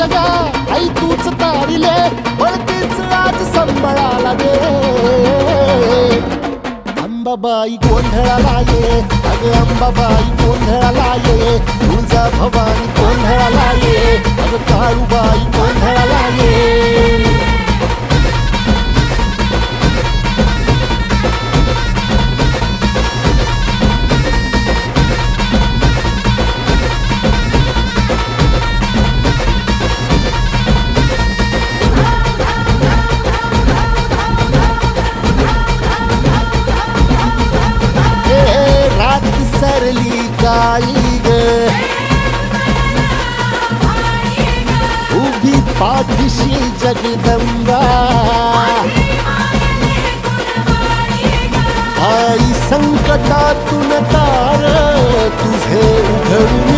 जगा आई तूच तारिले बळतीच आज संबळाला दे अंबाबाई गोंधळाला ये अग अंबाबाई गोंधळाला ये तुळजा भवानी गोंधळाला ये अग काळूबाई गोंधळाला ये सरली काळी ग उभी पाठीशी जगदंबा आई संकटातून तार तुझे उघडून